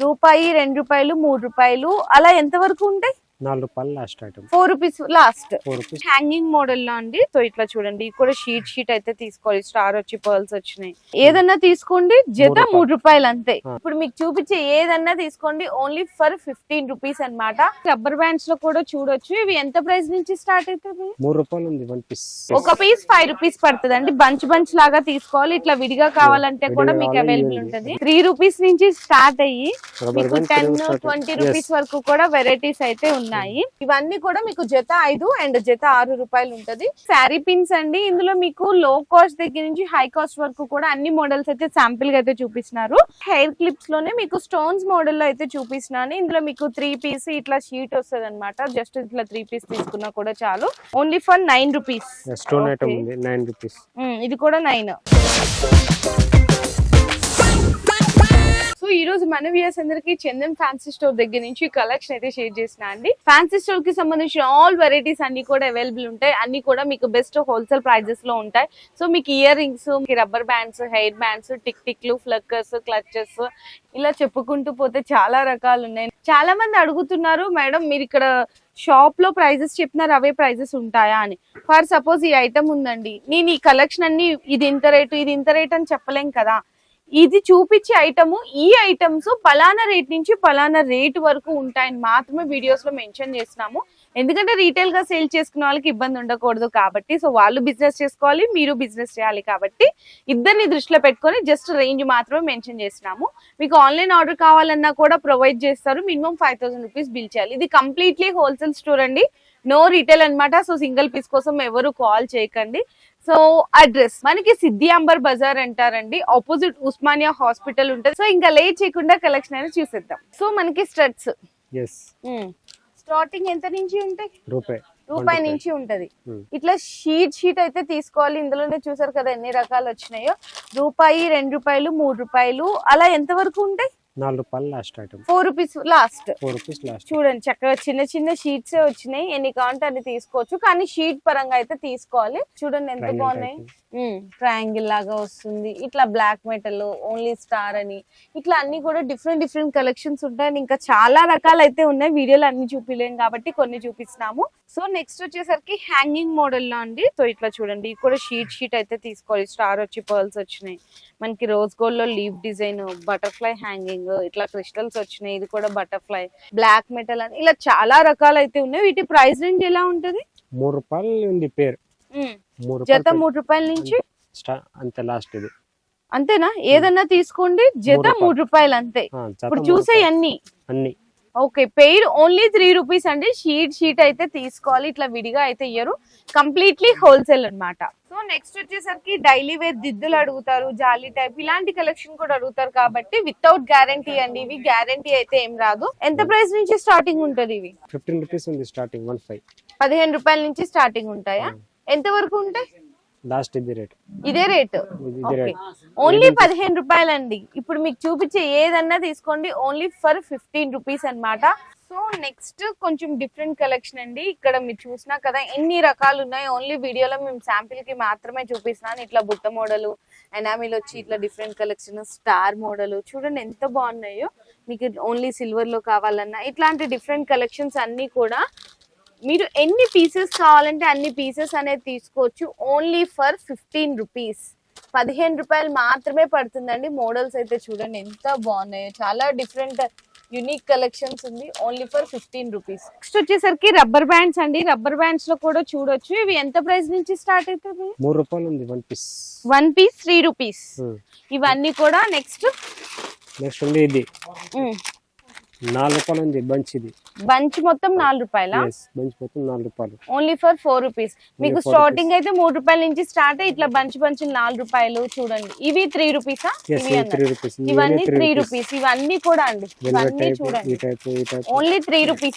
రూపాయి, ₹2, ₹3 అలా ఎంత వరకు ఉంటాయి? ₹4 last item. ₹4 last. ₹4. Hanging model లో అండి. సో ఇట్లా చూడండి, ఇది కూడా షీట్ అయితే తీసుకోవాలి. స్టార్ వచ్చి పర్ల్స్ వచ్చినాయి. ఏదన్నా తీసుకోండి, జత ₹3 అంతే. ఇప్పుడు మీకు చూపించే ఏదన్నా తీసుకోండి, ఓన్లీ ఫర్ ₹15 అన్నమాట. రబ్బర్ బ్యాండ్స్ లో కూడా చూడొచ్చు. ఇవి ఎంత ప్రైస్ నుంచి స్టార్ట్ అవుతుంది? ₹3 ఉంది 1 పీస్. ఒక పీస్ ₹5 పడుతుంది అండి. బంచ్ లాగా తీసుకోవాలి. ఇట్లా విడిగా కావాలంటే కూడా మీకు అవైలబుల్ ఉంటుంది. ₹3 నుంచి స్టార్ట్ అయ్యి మీకు ₹10-20 వరకు కూడా వెరైటీస్ అయితే ఉన్నాయి. ఇవన్నీ కూడా మీకు జత 5 అండ్ జత ₹6 ఉంటది. శారీ పిన్స్ అండి. ఇందులో మీకు లో కాస్ట్ దగ్గర నుంచి హై కాస్ట్ వరకు కూడా అన్ని మోడల్స్ అయితే శాంపిల్ గా అయితే చూపిస్తున్నారు. హెయిర్ క్లిప్స్ లోనే మీకు స్టోన్స్ మోడల్ లో అయితే చూపిస్తున్నాను. ఇందులో మీకు 3 పీస్ ఇట్లా షీట్ వస్తుంది అనమాట. జస్ట్ ఇట్లా 3 పీస్ తీసుకున్నా కూడా చాలు. Only for ₹9. స్టోన్ ఐటమ్ ఉంది ₹9. ఇది కూడా 9. సో ఈ రోజు మన వ్యూయర్స్ అందరికి చందన్ ఫ్యాన్సీ స్టోర్ దగ్గర నుంచి కలెక్షన్ అయితే షేర్ చేసిన అండి. ఫ్యాన్సీ స్టోర్ కి సంబంధించిన ఆల్ వెరైటీస్ అన్ని కూడా అవైలబుల్ ఉంటాయి. అన్ని కూడా మీకు బెస్ట్ హోల్సేల్ ప్రైజెస్ లో ఉంటాయి. సో మీకు ear rings, rubber bands, hair bands, టిక్లు, ఫ్లక్కర్స్, క్లచెస్ ఇలా చెప్పుకుంటూ పోతే చాలా రకాలు ఉన్నాయి. చాలా మంది అడుగుతున్నారు, మేడం మీరు ఇక్కడ షాప్ లో ప్రైజెస్ చెప్తున్నారు, అవే ప్రైజెస్ ఉంటాయా అని. ఫర్ సపోజ్ ఈ ఐటమ్ ఉందండి, నేను ఈ కలెక్షన్ అన్ని ఇది ఇంత రేటు ఇది ఇంత రేట్ అని చెప్పలేం కదా. ఇది చూపించే ఐటమ్, ఈ ఐటమ్స్ పలానా రేట్ నుంచి పలానా రేట్ వరకు ఉంటాయని మాత్రమే వీడియోస్ లో మెన్షన్ చేస్తున్నాము. ఎందుకంటే రీటైల్ గా సేల్ చేసుకునే వాళ్ళకి ఇబ్బంది ఉండకూడదు కాబట్టి. సో వాళ్ళు బిజినెస్ చేసుకోవాలి, మీరు బిజినెస్ చేయాలి కాబట్టి ఇద్దరిని దృష్టిలో పెట్టుకొని జస్ట్ రేంజ్ మాత్రమే మెన్షన్ చేస్తున్నాము. మీకు ఆన్లైన్ ఆర్డర్ కావాలన్నా కూడా ప్రొవైడ్ చేస్తారు. మినిమం ₹5000 బిల్ చేయాలి. ఇది కంప్లీట్లీ హోల్సేల్ స్టోర్ అండి, నో రీటైల్ అన్నమాట. సో సింగిల్ పీస్ కోసం ఎవరు కాల్ చేయకండి. సో అడ్రస్ మనకి సిద్ధి అంబర్ బజార్ అంటారండి, ఆపోజిట్ ఉస్మానియా హాస్పిటల్ ఉంటుంది. సో ఇంకా లేట్ చేయకుండా కలెక్షన్ అనేది చూసేద్దాం. సో మనకి స్టడ్స్ స్టార్టింగ్ ఎంత నుంచి ఉంటాయి? ₹1 నుంచి ఉంటది. ఇట్లా షీట్ అయితే తీసుకోవాలి. ఇందులోనే చూసారు కదా ఎన్ని రకాలు వచ్చినాయో. రూపాయి, ₹2, ₹3 అలా ఎంత వరకు ఉంటాయి? ₹4 లాస్ట్ ఐటమ్. ₹4 లాస్ట్. లాస్ట్. చూడండి చక్కగా చిన్న షీట్స్ వచ్చినాయి. ఎన్ని కావాలంటే అన్ని తీసుకోవచ్చు, కానీ షీట్ పరంగా అయితే తీసుకోవాలి. చూడండి ఎంత బాగున్నాయి. ట్రయాంగిల్ లాగా వస్తుంది. ఇట్లా బ్లాక్ మెటల్, ఓన్లీ స్టార్ అని ఇట్లా అన్ని కూడా డిఫరెంట్ కలెక్షన్స్ ఉంటాయి. ఇంకా చాలా రకాలు అయితే ఉన్నాయి. వీడియోలో అన్ని చూపిలేం కాబట్టి కొన్ని చూపిస్తున్నాము. సో నెక్స్ట్ వచ్చేసరికి హ్యాంగింగ్ మోడల్ లో అండి. సో ఇట్లా చూడండి, ఇది కూడా షీట్ అయితే తీసుకోవాలి. స్టార్ వచ్చి పర్ల్స్ వచ్చినాయి. మనకి రోజ్ గోల్డ్ లో లీఫ్ డిజైన్, బటర్ఫ్లై హ్యాంగింగ్, ఇట్లా క్రిస్టల్స్ వచ్చినాయి. ఇది కూడా బటర్ఫ్లై, బ్లాక్ మెటల్ అని ఇలా చాలా రకాలు అయితే ఉన్నాయి. వీటి ప్రైస్ రేంజ్ ఎలా ఉంటది? ₹3 ఉంది పేరు. జత ₹3 నుంచి అంతే లాస్ట్. ఇది అంతేనా? ఏదన్నా తీసుకోండి, జత ₹3 అంతే. ఇప్పుడు చూసే అన్ని ఓకే. పెయిర్ ఓన్లీ ₹3 అండి. షీట్ అయితే తీసుకోవాలి. ఇట్లా విడిగా అయితే ఇయ్యరు, కంప్లీట్లీ హోల్సేల్ అన్నమాట. సో నెక్స్ట్ వచ్చేసరికి డైలీ వేర్ దిద్దులు అడుగుతారు, జాలీ టైప్ ఇలాంటి కలెక్షన్ కూడా అడుగుతారు కాబట్టి వితౌట్ గ్యారంటీ అండి. ఇవి గ్యారంటీ అయితే ఏం రాదు. ఎంత ప్రైస్ నుంచి స్టార్టింగ్ ఉంటది? ఇవి ₹15 ఉంది స్టార్టింగ్. ₹15 నుంచి స్టార్టింగ్ ఉంటాయా? ఎంత వరకు ఉంటాయి? లాస్ట్ ఇదే రేట్. ఓన్లీ ₹15 అండి. ఇప్పుడు మీకు చూపించే ఏదన్నా తీసుకోండి, ఓన్లీ ఫర్ ₹15 అన్నమాట. సో నెక్స్ట్ కొంచెం డిఫరెంట్ కలెక్షన్ అండి. ఇక్కడ మీరు చూసినా కదా ఎన్ని రకాలు ఉన్నాయి. ఓన్లీ వీడియోలో మేము శాంపిల్ కి మాత్రమే చూపిస్తున్నాను. ఇట్లా బుట్ట మోడల్, ఎనామిల్ వచ్చి ఇట్లా డిఫరెంట్ కలెక్షన్, స్టార్ మోడల్ చూడండి ఎంత బాగున్నాయో. మీకు ఓన్లీ సిల్వర్ లో కావాలన్నా ఇట్లాంటి డిఫరెంట్ కలెక్షన్స్ అన్ని కూడా మీరు ఎన్ని పీసెస్ కావాలంటే అన్ని పీసెస్ అనేది తీసుకోవచ్చు. Only for ₹15. ₹15 మాత్రమే పడుతుందండి. మోడల్స్ అయితే చూడండి ఎంత బాగున్నాయో. చాలా డిఫరెంట్ యూనిక్ కలెక్షన్స్ ఉంది. Only for ₹15. నెక్స్ట్ వచ్చేసరికి రబ్బర్ బ్యాండ్స్ అండి. రబ్బర్ బ్యాండ్స్ లో కూడా చూడొచ్చు. ఇవి ఎంత ప్రైస్ నుంచి స్టార్ట్ అవుతుంది? ₹3 ఉంది 1 పీస్. ₹3. ఇవన్నీ కూడా నెక్స్ట్ ఉంది. ఇది ₹4 ఉంది బంచ్. ఇది బంచ్ మొత్తం ₹4. బంచ్ మొత్తం ₹4. Only for ₹4. మీకు స్టార్టింగ్ అయితే ₹3 నుంచి స్టార్ట్. ఇట్లా బంచ్ ₹4. చూడండి ఇవి ₹3. ఇవన్నీ ₹3. ఇవన్నీ కూడా అండి, ఇవన్నీ చూడండి ఓన్లీ ₹3.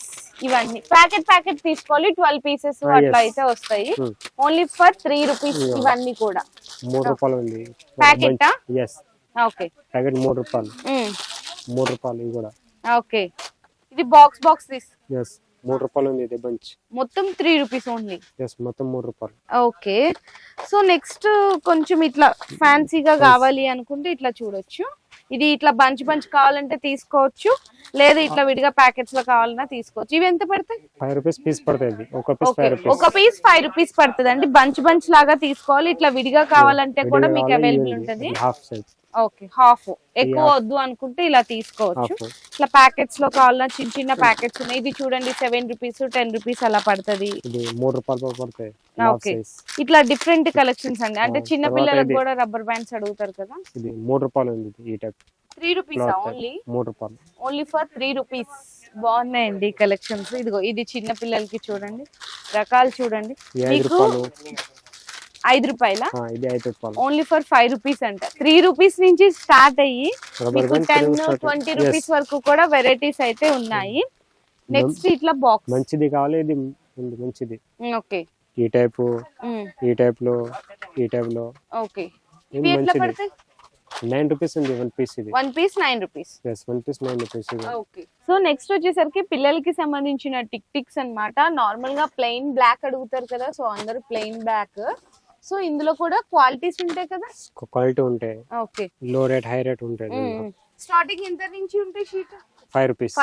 ఇవన్నీ ప్యాకెట్ తీసుకోవాలి. 12 పీసెస్ అట్లా అయితే వస్తాయి. Only for ₹3. ఇవన్నీ కూడా ₹3 ఉంది ప్యాకెట్. Okay packet ₹3. ₹3 ఇది కూడా ఓకే. ఇది బాక్స్ తీసు ₹3 ఉంది. ఇది బంచ్ మొత్తం ₹3 ఓన్లీ. మొత్తం ₹3. ఓకే. సో నెక్స్ట్ కొంచెం ఇట్లా ఫ్యాన్సీగా కావాలి అనుకుంటే ఇట్లా చూడొచ్చు. ఇది ఇట్లా బంచ్ కావాలంటే తీసుకోవచ్చు, లేదా ఇట్లా విడిగా ప్యాకెట్స్ లో కావాలన్నా తీసుకోవచ్చు. ఇవి ఎంత పడతాయి? 5 రూపీస్ పీస్ పడుతుంది. ఒక పీస్ 5 రూపీస్. ఒక పీస్ 5 రూపీస్ పడుతుంది అండి. బంచ్ లాగా తీసుకోవాలి. ఇట్లా విడిగా కావాలంటే కూడా మీకు అవైలబుల్ ఉంటుంది. Half size. Okay, half. ఎక్కువ వద్దు అనుకుంటే ఇలా తీసుకోవచ్చు. ఇట్లా ప్యాకెట్స్ లో కావాలన్నా చిన్న ప్యాకెట్స్ ఉన్నాయి. ఇది చూడండి 7 రూపీస్ 10 రూపీస్ అలా పడుతుంది. ఇది 3 రూపాయలు పడతాయి. ఓకే, ఇట్లా డిఫరెంట్ కలెక్షన్స్ అండి. అంటే చిన్న పిల్లలకు కూడా రబ్బర్ బ్యాండ్స్ అడుగుతారు కదా. ఇది 3 రూపాయలు ఉంది. ఈ టైప్ 3 రూపీస్ ఓన్లీ. 3 రూపాయలు ఓన్లీ ఫర్ 3 రూపీస్. బాగున్నాయండి కలెక్షన్స్. ఇదిగో ఇది చిన్న పిల్లలకి చూడండి, రకాలు చూడండి. 5 రూపాయలు. 5 రూపాయల? ఇది 5 రూపాయలు. ఓన్లీ ఫర్ 5 రూపీస్ అంట. 3 రూపీస్ నుంచి స్టార్ట్ అయ్యి మీకు 10-20 రూపీస్ వరకు కూడా వెరైటీస్ అయితే ఉన్నాయి. నెక్స్ట్ ఇట్లా బాక్స్ మంచిది కావాలి. ఇది మంచిది. ఓకే, ఈ టైప్ ఈ టైప్ లో ఈ టైప్ లో. ఓకే, ఇవి ఎట్లా పడతాయి? 9 రూపీస్ ఉంది 1 పీస్. ఇది 1 piece 9 rupees. yes 1 piece 9 rupees. Okay, so next వచ్చేసరికి పిల్లలకి సంబంధించిన టిక్స్ అన్నమాట. నార్మల్ గా ప్లెయిన్ బ్లాక్ అడుగుతారు కదా, సో అందరూ ప్లెయిన్ బ్లాక్. సో ఇందులో కూడా క్వాలిటీస్ ఉంటాయి కదా. క్వాలిటీ ఉంటాయి. ఓకే, లో రేట్ హై రేట్ ఉంటాయి. స్టార్టింగ్ ఎంత నుంచి ఉంటాయి షీట్? 5 రూపీస్.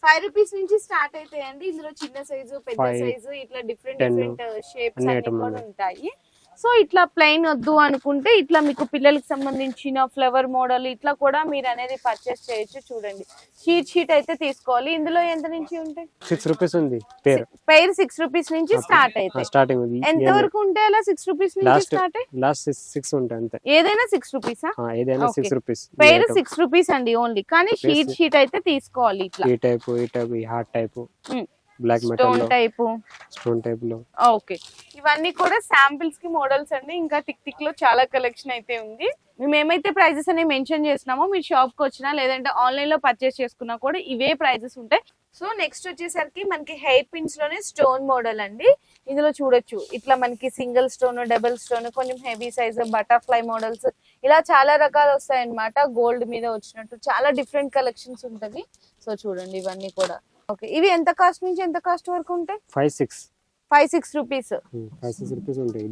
5 రూపీస్ నుంచి స్టార్ట్ అవుతాయండి. ఇందులో చిన్న సైజు, పెద్ద సైజు, ఇట్లా డిఫరెంట్ షేప్స్ అన్ని కూడా ఉంటాయి. సో ఇట్లా ప్లెయిన్ వద్దు అనుకుంటే ఇట్లా మీకు పిల్లలకి సంబంధించిన ఫ్లవర్ మోడల్ ఇట్లా కూడా మీరు అనేది పర్చేస్ చేయొచ్చు. చూడండి, షీట్ అయితే తీసుకోవాలి. ఇందులో ఎంత నుంచి ఉంటాయి? 6 రూపీస్ ఉంది. పేర్ 6 రూపీస్ నుంచి స్టార్ట్ అవుతాయి. స్టార్టింగ్ ఎంత వరకు ఉంటాయి అలా? 6 రూపీస్ నుంచి స్టార్ట్ అయ్యి లాస్ట్ 6 ఉంటాయి అంతే. ఏదైనా 6 రూపీసా? ఏదైనా 6 రూపీస్. పేర్ 6 రూపీస్ అండి ఓన్లీ. కానీ షీట్ అయితే తీసుకోవాలి. ఇట్లా ఈ టైప్ ఈ heart type, black metal stone type లో. ఓకే, ఇవన్నీ కూడా శాంపిల్స్ కి మోడల్స్ అండి. ఇంకా టిక్ లో చాలా కలెక్షన్ అయితే ఉంది. మేము ఏమైతే ప్రైజెస్ అనేవి మెన్షన్ చేస్తున్నామో మీరు షాప్ కి వచ్చినా లేదంటే ఆన్లైన్ లో పర్చేస్ చేసుకున్నా కూడా ఇవే ప్రైజెస్ ఉంటాయి. సో నెక్స్ట్ వచ్చేసరికి మనకి హెయిర్ పిన్స్ లోనే స్టోన్ మోడల్ అండి. ఇందులో చూడొచ్చు ఇట్లా మనకి సింగిల్ స్టోన్, డబుల్ స్టోన్, కొంచెం హెవీ సైజ్, బటర్ఫ్లై మోడల్స్, ఇలా చాలా రకాలు వస్తాయి అన్నమాట. గోల్డ్ మీద వచ్చినట్టు చాలా డిఫరెంట్ కలెక్షన్స్ ఉంటది. సో చూడండి ఇవన్నీ కూడా. ఓకే, ఇవి ఎంత కాస్ట్ నుంచి ఎంత కాస్ట్ వరకు ఉంటాయి? 5-6 రూపీస్. 5-6 రూపీస్ ఉంటాయి.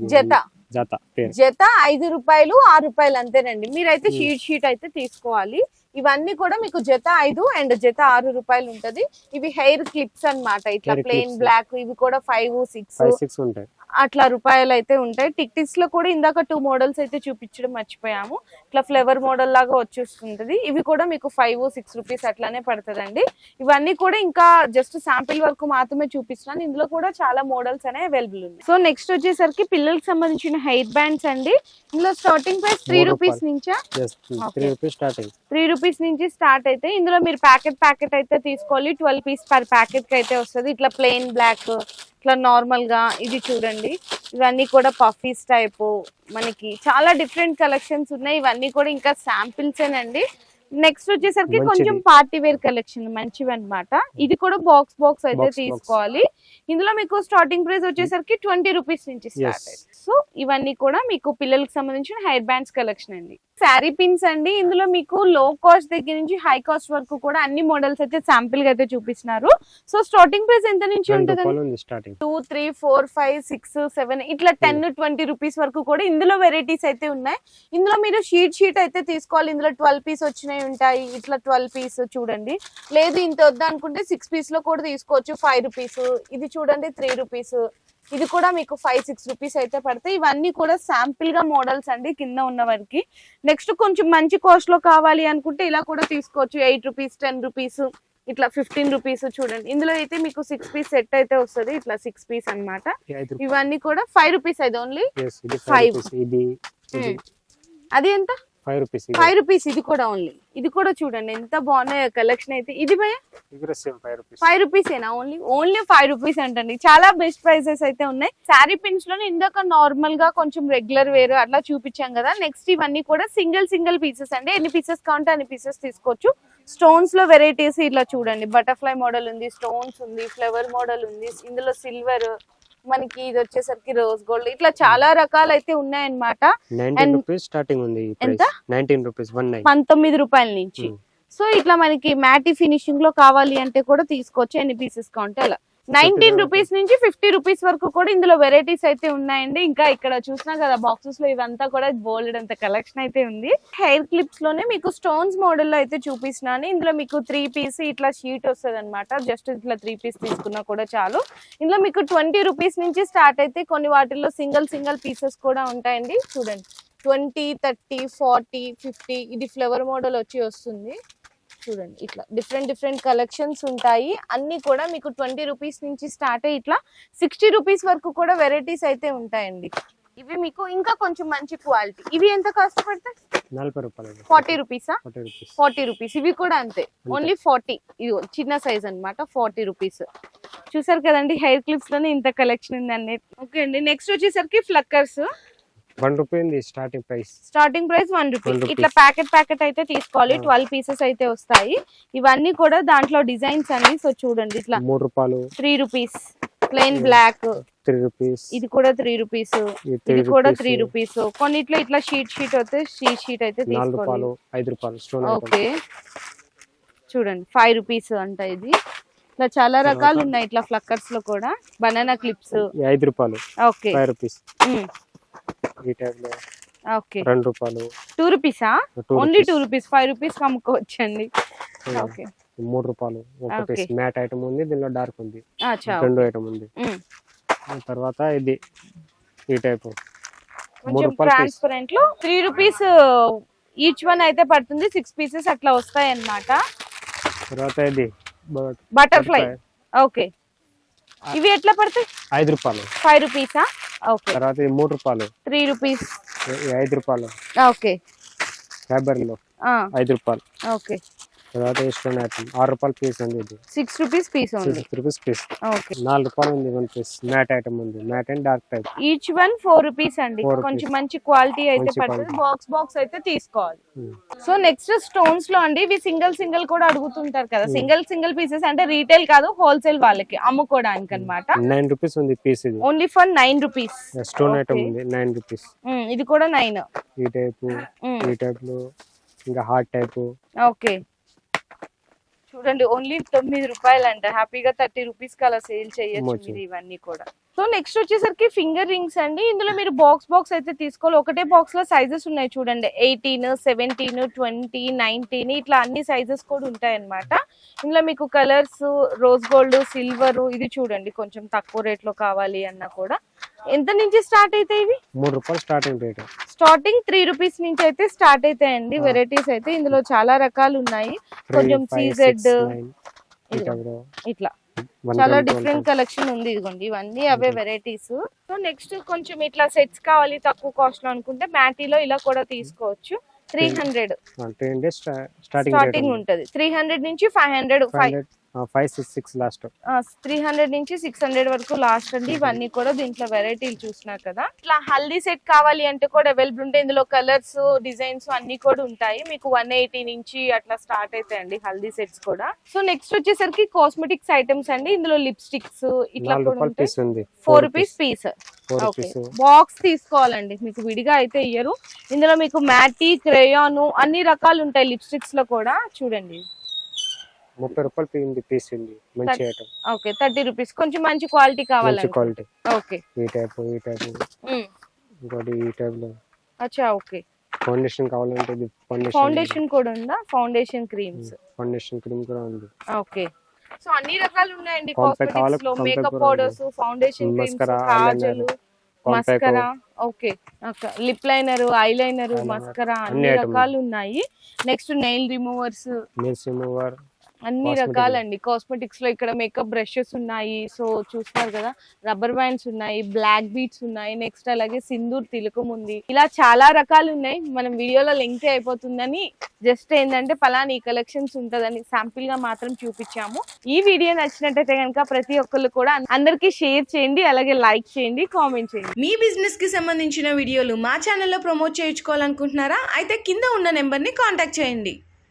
జత 5 రూపాయలు 6 రూపాయలు అంతేనండి. మీరైతే షీట్ అయితే తీసుకోవాలి. ఇవన్నీ కూడా మీకు జత 5 అండ్ జత 6 రూపాయలు ఉంటది. ఇవి హెయిర్ క్లిప్స్ అన్నమాట. ఇట్లా ప్లెయిన్ బ్లాక్, ఇవి కూడా 5-6 ఉంటాయి. అట్లా రూపాయలు అయితే ఉంటాయి. టిక్స్ లో కూడా ఇందాక 2 మోడల్స్ అయితే చూపించడం మర్చిపోయాము. ఇట్లా ఫ్లేవర్ మోడల్ లాగా వచ్చేస్తుంటది. ఇవి కూడా మీకు 5-6 రూపీస్ అట్లానే పడుతుందండి. ఇవన్నీ కూడా ఇంకా జస్ట్ శాంపిల్ వరకు మాత్రమే చూపిస్తున్నాను. ఇందులో కూడా చాలా మోడల్స్ అనేవి అవైలబుల్ ఉన్నాయి. సో నెక్స్ట్ వచ్చేసరికి పిల్లలకి సంబంధించిన హెయిర్ బ్యాండ్స్ అండి. ఇందులో స్టార్టింగ్ ప్రైస్ 3 రూపీస్ నుంచా? 3 రూపీస్ నుంచి స్టార్ట్ అయితే ఇందులో మీరు ప్యాకెట్ అయితే తీసుకోవాలి. 12 పీస్ పర్ ప్యాకెట్ కి అయితే వస్తుంది. ఇట్లా ప్లెయిన్ బ్లాక్, ఇట్లా నార్మల్ గా. ఇది చూడండి, ఇవన్నీ కూడా పఫీస్ టైప్. మనకి చాలా డిఫరెంట్ కలెక్షన్స్ ఉన్నాయి. ఇవన్నీ కూడా ఇంకా శాంపిల్స్ ఏనండి. నెక్స్ట్ వచ్చేసరికి కొంచెం పార్టీ వేర్ కలెక్షన్ మంచివి అన్నమాట. ఇది కూడా బాక్స్ అయితే తీసుకోవాలి. ఇందులో మీకు స్టార్టింగ్ ప్రైస్ వచ్చేసరికి 20 రూపీస్ నుంచి స్టార్ట్ అయ్యింది. సో ఇవన్నీ కూడా మీకు పిల్లలకి సంబంధించిన హెయిర్ బ్యాండ్స్ కలెక్షన్ అండి. శారీ పిన్స్ అండి. ఇందులో మీకు లో కాస్ట్ దగ్గర నుంచి హై కాస్ట్ వరకు కూడా అన్ని మోడల్స్ అయితే శాంపిల్ గా అయితే చూపిస్తున్నారు. సో స్టార్టింగ్ ప్రైస్ ఎంత నుంచి ఉంటుంది? 2, 3, 4, 5, 6, 7 ఇట్లా 10-20 రూపీస్ వరకు కూడా ఇందులో వెరైటీస్ అయితే ఉన్నాయి. ఇందులో మీరు షీట్ అయితే తీసుకోవాలి. ఇందులో 12 పీస్ వచ్చినాయి ఉంటాయి. ఇట్లా 12 పీస్ చూడండి. లేదు ఇంత వద్దా అనుకుంటే 6 పీస్ లో కూడా తీసుకోవచ్చు. 5 రూపీస్. ఇది చూడండి 3 రూపీస్. ఇది కూడా మీకు 5-6 రూపీస్ అయితే పడతాయి. ఇవన్నీ కూడా శాంపిల్ గా మోడల్స్ అండి కింద ఉన్న వారికి. నెక్స్ట్ కొంచెం మంచి కాస్ట్ లో కావాలి అనుకుంటే ఇలా కూడా తీసుకోవచ్చు. 8 రూపీస్, 10 రూపీస్, ఇట్లా 15 రూపీస్. చూడండి ఇందులో అయితే మీకు 6 పీస్ సెట్ అయితే వస్తుంది. ఇట్లా 6 పీస్ అన్నమాట. ఇవన్నీ కూడా 5 రూపీస్ అయితే ఓన్లీ 5. అది ఎంత? 5 రూపీస్. ఇది కూడా ఓన్లీ. ఇది కూడా చూడండి ఎంత బాగున్నాయి కలెక్షన్ అయితే. ఇది భయ 5 రూపీస్ ఏనా? ఓన్లీ 5 రూపీస్ అంటండి. చాలా బెస్ట్ ప్రైసెస్ అయితే ఉన్నాయి. శారీ పిన్స్ లోనే ఇందాక నార్మల్ గా కొంచెం రెగ్యులర్ వేర్ అట్లా చూపించాం కదా. నెక్స్ట్ ఇవన్నీ కూడా సింగిల్ పీసెస్ అండి. ఎన్ని పీసెస్ కావాలంటే అన్ని పీసెస్ తీసుకోవచ్చు. స్టోన్స్ లో వెరైటీస్ ఇట్లా చూడండి. బటర్ఫ్లై మోడల్ ఉంది, స్టోన్స్ ఉంది, ఫ్లవర్ మోడల్ ఉంది. ఇందులో సిల్వర్, మనకి ఇది వచ్చేసరికి రోజ్ గోల్డ్, ఇట్లా చాలా రకాలు అయితే ఉన్నాయన్నమాట. 19 రూపాయల నుంచి. సో ఇట్లా మనకి మ్యాటీ ఫినిషింగ్ లో కావాలి అంటే కూడా తీసుకోవచ్చు. ఎన్ని పీసెస్ కావాలంటే అలా. 19 రూపీస్ నుంచి 50 రూపీస్ వరకు కూడా ఇందులో వెరైటీస్ అయితే ఉన్నాయండి. ఇంకా ఇక్కడ చూసినా కదా బాక్సెస్ లో ఇవంతా కూడా బోల్డ్ అంత కలెక్షన్ అయితే ఉంది. హెయిర్ క్లిప్స్ లోనే మీకు స్టోన్స్ మోడల్ లో అయితే చూపిస్తున్నాను. ఇందులో మీకు 3 పీస్ ఇట్లా షీట్ వస్తుంది అనమాట. జస్ట్ ఇట్లా 3 పీస్ తీసుకున్నా కూడా చాలు. ఇందులో మీకు 20 రూపీస్ నుంచి స్టార్ట్ అయితే కొన్ని వాటిల్లో సింగిల్ పీసెస్ కూడా ఉంటాయండి. చూడండి 20, 30, 40, 50 ఇది ఫ్లవర్ మోడల్ వచ్చి వస్తుంది. చూడండి ఇట్లా డిఫరెంట్ కలెక్షన్స్ ఉంటాయి. అన్ని కూడా మీకు 20 రూపీస్ నుంచి స్టార్ట్ అయ్యి ఇట్లా 60 రూపీస్ వరకు కూడా వెరైటీస్ అయితే ఉంటాయండి. ఇవి మీకు ఇంకా కొంచెం మంచి క్వాలిటీ. ఇవి ఎంత కాస్ట్ పడతాయి? 40 రూపాయలు. 40 రూపీసా? 40 రూపీస్. ఇవి కూడా అంతే, ఓన్లీ 40. ఇది చిన్న సైజ్ అన్నమాట, 40 రూపీస్. చూసారు కదండి హెయిర్ క్లిప్స్ లోనే ఇంత కలెక్షన్ ఉందండి. ఓకే అండి, నెక్స్ట్ వచ్చేసరికి ఫ్లక్కర్స్. 1 రూపాయి ఉంది స్టార్టింగ్ ప్రైస్ 1 రూపీ. ఇట్లా ప్యాకెట్ అయితే తీసుకోవాలి. 12 పీసెస్ అయితే వస్తాయి. ఇవన్నీ కూడా దాంట్లో డిజైన్స్ అండి. సో చూడండి ఇట్లా 3 రూపాయలు, 3 రూపీస్ ప్లెయిన్ బ్లాక్, 3 రూపీస్. ఇది కూడా 3 రూపీస్, ఇది కూడా 3 రూపీస్. కొన్నిట్లో ఇట్లా షీట్ అయితే షీట్ అయితే 4 రూపాయలు, 5 రూపాయలు స్టోన్. ఓకే చూడండి 5 రూపీస్ అంట. ఇది ఇట్లా చాలా రకాలు ఉన్నాయి. ఇట్లా ఫ్లక్కర్స్ లో కూడా బనానా క్లిప్స్ 5 రూపాయలు. Okay 5 rupees. ఈ టైప్ లో ఓకే 2 రూపాయలు. 2 రూపీసా? Only 2 rupees. 5 రూపీస్ అమ్ముకోవచ్చండి. ఓకే 3 రూపాయలు ఒక పీస్. మ్యాట్ ఐటమ్ ఉంది, దీనిలో డార్క్ ఉంది, అచ్చా 2 ఐటమ్ ఉంది. తర్వాత ఇది ఈ టైప్ 3 రూపాయలు ట్రాన్స్పరెంట్ లో 3 రూపీస్ ఈచ్ వన్ అయితే పడుతుంది. 6 పీసెస్ అట్లా వస్తాయి అన్నమాట. తర్వాత ఇది బటర్ఫ్లై. ఓకే ఇవి ఎట్లా పడతాయి? 5 రూపాయలు. 5 రూపీసా? ఓకే. తర్వాత ఇది 3 రూపాయలు. 3 రూపీస్. 5 రూపాయలు. ఓకే ఫైబర్ లో 5 రూపాయలు. ఓకే. తర్వాత స్టోన్ ఐటమ్ 6 రూపాయలు పీస్ ఉంది. ఇది 6 రూపీస్ పీస్ ఉంది. 6 రూపీస్ పీస్. ఓకే 4 రూపాయలు ఉంది 1 పీస్. మ్యాట్ ఐటమ్ ఉంది, matte and dark type. Each one 4 rupees అండి. కొంచెం మంచి క్వాలిటీ అయితే పడుతుంది. బాక్స్ అయితే తీసుకోవాలి. సో నెక్స్ట్ స్టోన్స్ లో అండి, ఇవి సింగిల్ కూడా అడుగుతుంటారు కదా. సింగిల్ పీసెస్ అంటే రీటైల్ కాదు, హోల్సేల్ వాళ్ళకి అమ్ముకోవడానికి అన్నమాట. 9 రూపీస్ ఉంది పీస్. ఇది only for 9 rupees. Stone item ఉంది 9 రూపీస్. ఇది కూడా 9. ఈ టైప్ లో ఇంకా హార్ట్ టైప్. ఓకే చూడండి ఓన్లీ 9 రూపాయలు అంట. హ్యాపీగా 30 రూపీస్ కి అలా సేల్ చేయొచ్చు మీరు ఇవన్నీ కూడా. సో నెక్స్ట్ వచ్చేసరికి ఫింగర్ రింగ్స్ అండి. ఇందులో మీరు బాక్స్ అయితే తీసుకోవాలి. ఒకటే బాక్స్ లో సైజెస్ ఉన్నాయి చూడండి. 18, 17, 20, 19 ఇట్లా అన్ని సైజెస్ కూడా ఉంటాయి అన్నమాట. ఇందులో మీకు కలర్స్ రోజ్ గోల్డ్, సిల్వర్, ఇది చూడండి కొంచెం తక్కువ రేట్ లో కావాలి అన్నా కూడా. ఎంత నుంచి స్టార్ట్ అయితే ఇవి? 3 రూపాయలు స్టార్టింగ్ రేట్. స్టార్టింగ్ 3 రూపీస్ నుంచి అయితే స్టార్ట్ అవుతాయండి వెరైటీస్ అయితే. ఇందులో చాలా రకాలు ఉన్నాయి. కొంచెం సీజెడ్ ఇట్లా చాలా డిఫరెంట్ కలెక్షన్ ఉంది. ఇదిగోండి ఇవన్నీ అవే వెరైటీస్. సో నెక్స్ట్ కొంచెం ఇట్లా సెట్స్ కావాలి తక్కువ కాస్ట్ లో అనుకుంటే మ్యాటీలో ఇలా కూడా తీసుకోవచ్చు. 300 స్టార్టింగ్ ఉంటది. 300 నుంచి 500, 566 లాస్ట్. 300 నుంచి 600 వరకు లాస్ట్ అండి. ఇవన్నీ కూడా దీంట్లో వెరైటీలు చూస్తున్నారు కదా. ఇట్లా హల్దీ సెట్ కావాలి అంటే కూడా అవైలబుల్ ఉంటాయి. ఇందులో కలర్స్, డిజైన్స్ అన్ని కూడా ఉంటాయి. మీకు 180 నుంచి అట్లా స్టార్ట్ అవుతాయండి హల్దీ సెట్స్ కూడా. సో నెక్స్ట్ వచ్చేసరికి కాస్మెటిక్స్ ఐటమ్స్ అండి. ఇందులో లిప్స్టిక్స్ ఇట్లా 4 రూపీస్ పీస్. బాక్స్ తీసుకోవాలండి, మీకు విడిగా అయితే ఇయ్యరు. ఇందులో మీకు మ్యాటీ, క్రేయాన్ అన్ని రకాలు ఉంటాయి లిప్స్టిక్స్ లో కూడా. చూడండి 30 రూపాయలు పీస్ ఉంది. మంచి ఐటమ్. Okay 30 rupees. కొంచెం మంచి క్వాలిటీ కావాలంటే క్వాలిటీ. ఓకే ఈ టైప్ ఇంకోటి ఈ టైప్ లో. అచ్చా ఓకే. ఫౌండేషన్ కావాలంటే ఇది ఫౌండేషన్ కూడా ఉందా? ఫౌండేషన్ క్రీమ్స్ క్రీమ్ కూడా ఉంది. ఓకే సో అన్ని రకాలు ఉన్నాయండి కాస్మెటిక్స్ లో. Makeup powders, foundation creams, Kajal, mascara, okay lip liner, eye liner, mascara అన్ని రకాలు ఉన్నాయి. నెక్స్ట్ నెయిల్ రిమూవర్స్, అన్ని రకాలండి కాస్మెటిక్స్ లో. ఇక్కడ మేకప్ బ్రషెస్ ఉన్నాయి. సో చూస్తున్నారు కదా, రబ్బర్ బ్యాండ్స్ ఉన్నాయి, బ్లాక్ బీడ్స్ ఉన్నాయి. నెక్స్ట్ అలాగే సింధూర్ తిలకం ఉంది. ఇలా చాలా రకాలు ఉన్నాయి. మనం వీడియోలో లెంగ్త్ అయిపోతుందని జస్ట్ ఏంటంటే పలానా ఈ కలెక్షన్స్ ఉంటదని శాంపిల్ గా మాత్రం చూపించాము. ఈ వీడియో నచ్చినట్టయితే కనుక ప్రతి ఒక్కళ్ళు కూడా అందరికి షేర్ చేయండి, అలాగే లైక్ చేయండి, కామెంట్ చేయండి. మీ బిజినెస్ కి సంబంధించిన వీడియోలు మా ఛానల్లో ప్రమోట్ చేయించుకోవాలనుకుంటున్నారా? అయితే కింద ఉన్న నెంబర్ ని కాంటాక్ట్ చేయండి.